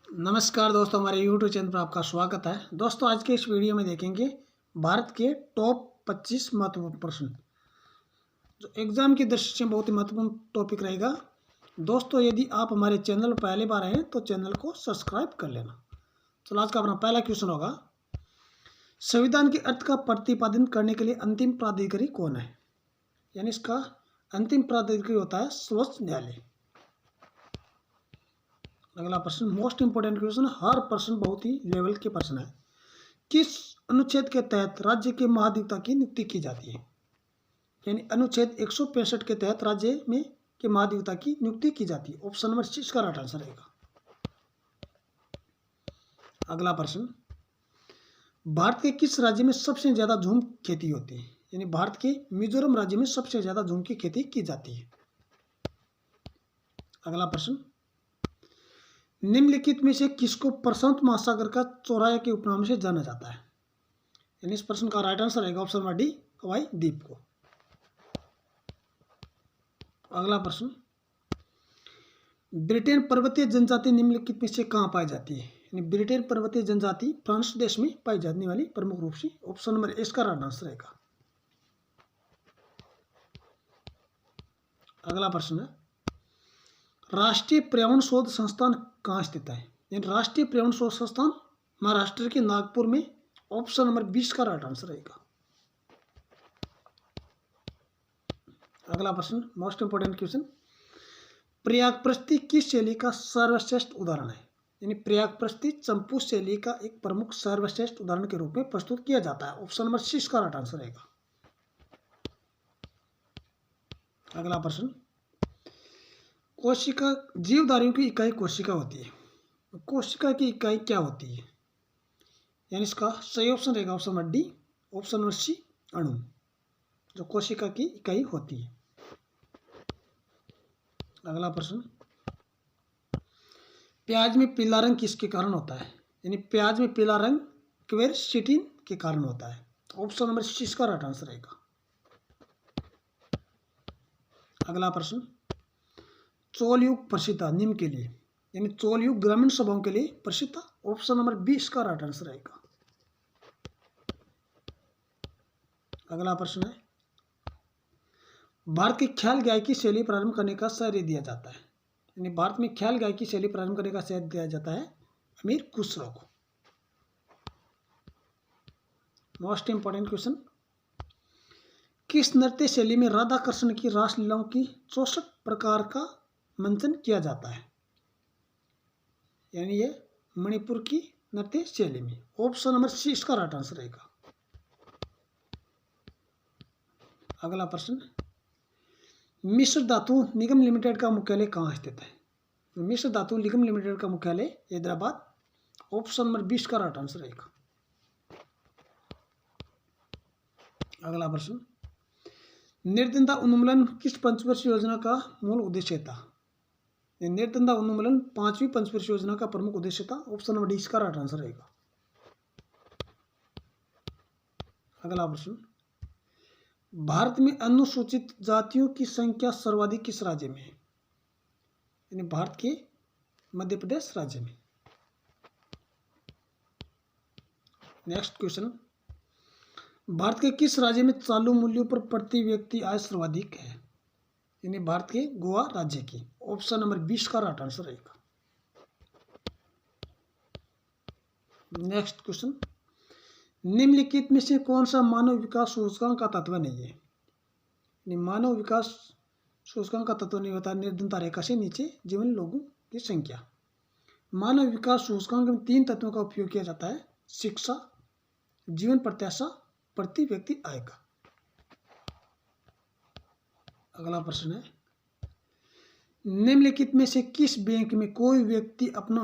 नमस्कार दोस्तों, हमारे YouTube चैनल पर आपका स्वागत है। दोस्तों, आज के इस वीडियो में देखेंगे भारत के टॉप 25 महत्वपूर्ण प्रश्न, जो एग्जाम की दृष्टि से बहुत ही महत्वपूर्ण टॉपिक रहेगा। दोस्तों, यदि आप हमारे चैनल पर पहली बार आए तो चैनल को सब्सक्राइब कर लेना। चलो, आज का अपना पहला क्वेश्चन होगा, संविधान के अर्थ का प्रतिपादन करने के लिए अंतिम प्राधिकारी कौन है? यानी इसका अंतिम प्राधिकारी होता है सर्वोच्च न्यायालय। अगला प्रश्न मोस्ट इंपोर्टेंट क्वेश्चन, हर प्रश्न बहुत ही लेवल के प्रश्न है। किस अनुच्छेद के तहत राज्य के महाधिवक्ता की नियुक्ति की जाती है? यानी अनुच्छेद 165 के तहत राज्य में के महाधिवक्ता की नियुक्ति की जाती है। ऑप्शन नंबर 6 का राइट आंसर रहेगा। अगला प्रश्न, भारत के किस राज्य में सबसे ज्यादा झूम खेती होती है? यानी भारत के मिजोरम राज्य में सबसे ज्यादा झूम की खेती की जाती है। अगला प्रश्न, निम्नलिखित में से किसको प्रशांत महासागर का चौराहे के उपनाम से जाना जाता है? यानी इस प्रश्न का राइट आंसर रहेगा ऑप्शन नंबर डी, हवाई द्वीप को। अगला प्रश्न, ब्रिटेन पर्वतीय जनजाति निम्नलिखित में से कहाँ पाई जाती है? यानी ब्रिटेन पर्वतीय जनजाति फ्रांस देश में पाई जाने वाली प्रमुख रूप से। ऑप्शन नंबर ए इसका राइट आंसर रहेगा। अगला प्रश्न है, राष्ट्रीय पर्यावरण शोध संस्थान कहाँ स्थित है? यानी राष्ट्रीय पर्यावरण शोध संस्थान महाराष्ट्र के नागपुर में। ऑप्शन नंबर 20 का राइट आंसर रहेगा। अगला प्रश्न मोस्ट इंपोर्टेंट क्वेश्चन, प्रयागप्रस्थी किस शैली का सर्वश्रेष्ठ उदाहरण है? यानी प्रयागप्रस्थी चंपू शैली का एक प्रमुख सर्वश्रेष्ठ उदाहरण के रूप में प्रस्तुत किया जाता है। ऑप्शन नंबर 6 का राइट आंसर रहेगा। अगला प्रश्न, कोशिका जीवधारियों की इकाई कोशिका होती है। कोशिका की इकाई क्या होती है? यानी इसका सही ऑप्शन रहेगा option number D, option number C अणु, जो कोशिका की इकाई होती है। अगला प्रश्न, प्याज में पीला रंग किसके कारण होता है? यानी प्याज में पीला रंग क्वेरसिटीन के कारण होता है। ऑप्शन नंबर सी का राइट आंसर रहेगा। अगला प्रश्न, चोल युग प्रसिद्ध निम्न के लिए? यानी चोल युग ग्रामीण सभाओं के लिए प्रसिद्ध। ऑप्शन नंबर 20 का राइट आंसर रहेगा। अगला प्रश्न है, भारत की ख्याल गायकी शैली प्रारंभ करने का श्रेय दिया जाता है? यानी भारत में ख्याल गायकी शैली प्रारंभ करने का श्रेय दिया जाता है अमीर खुसरो को। मोस्ट इंपोर्टेंट क्वेश्चन, किस नृत्य शैली में राधा कृष्ण की रासलीलाओं की 64 प्रकार का मंचन किया जाता है? यानी ये मणिपुर की नृत्य शैली में। ऑप्शन नंबर सी इसका राइट आंसर रहेगा। अगला प्रश्न, मिश्र धातु निगम लिमिटेड का मुख्यालय कहाँ स्थित है? मिश्र धातु निगम लिमिटेड का मुख्यालय हैदराबाद। ऑप्शन नंबर 20 का राइट आंसर रहेगा। अगला प्रश्न, निर्धनता उन्मूलन किस पंचवर्षीय योजना का मूल उद्देश्य था? निर्धनता उन्मूलन 5वीं पंचवर्षीय योजना का प्रमुख उद्देश्य था। ऑप्शन नंबर डी इसका राइट आंसर रहेगा। अगला प्रश्न, भारत में अनुसूचित जातियों की संख्या सर्वाधिक किस राज्य में है? यानी भारत के मध्य प्रदेश राज्य में। नेक्स्ट क्वेश्चन, भारत के किस राज्य में चालू मूल्यों पर प्रति व्यक्ति आय सर्वाधिक है? यानी भारत के गोवा राज्य की। ऑप्शन नंबर 20 का राइट आंसर रहेगा। नेक्स्ट क्वेश्चन, निम्नलिखित में से कौन सा मानव विकास सूचकांक का तत्व नहीं है? यानी मानव विकास सूचकांक का तत्व नहीं होता निर्धनता रेखा से नीचे जीवन लोगों की संख्या। मानव विकास सूचकांक में 3 तत्वों का उपयोग किया जाता है, शिक्षा, जीवन प्रत्याशा, प्रति व्यक्ति आय का। अगला प्रश्न है, निम्नलिखित में से किस बैंक में कोई व्यक्ति अपना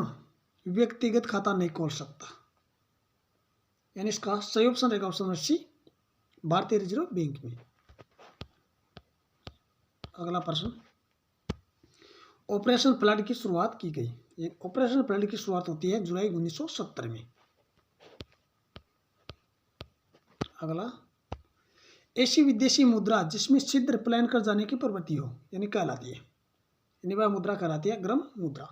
व्यक्तिगत खाता नहीं खोल सकता? यानी इसका सही ऑप्शन रहेगा ऑप्शन नंबर सी, भारतीय रिजर्व बैंक में। अगला प्रश्न, ऑपरेशन फ्लड की शुरुआत की गई? ये ऑपरेशन फ्लड की शुरुआत होती है जुलाई 1970 में। अगला, ऐसी विदेशी मुद्रा जिसमें शीघ्र पलायन कर जाने की प्रवृत्ति हो यानी कहलाती है? यानी वह मुद्रा कहलाती है ग्राम मुद्रा।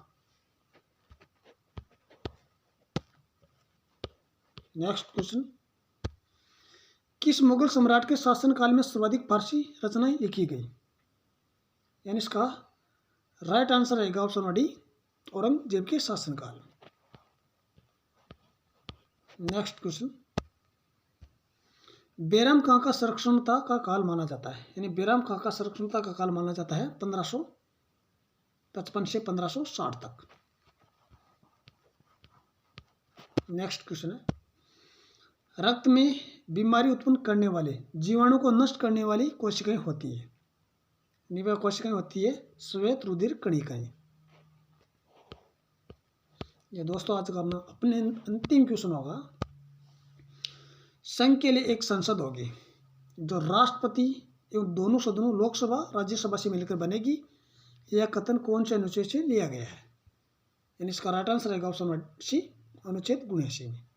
नेक्स्ट क्वेश्चन, किस मुगल सम्राट के शासनकाल में सर्वाधिक फारसी रचनाएं लिखी गई? यानी इसका राइट आंसर रहेगा ऑप्शन नंबर डी, औरंगजेब के शासनकाल। नेक्स्ट क्वेश्चन, बैराम खां का संरक्षणता का काल माना जाता है? यानी बैराम खां का संरक्षणता का काल माना जाता है 1555 से 1560 तक। नेक्स्ट क्वेश्चन है, रक्त में बीमारी उत्पन्न करने वाले जीवाणु को नष्ट करने वाली कोशिकाएं होती है? वह कोशिकाएं होती है श्वेत रुधिर कणिकाएं। ये दोस्तों आज का अपने अंतिम क्वेश्चन होगा। संघ के लिए एक संसद होगी जो राष्ट्रपति एवं दोनों सदनों लोकसभा राज्यसभा से मिलकर बनेगी। यह कथन कौन से अनुच्छेद से लिया गया है? यानी इसका राइट आंसर रहेगा ऑप्शन सी, अनुच्छेद 79 में।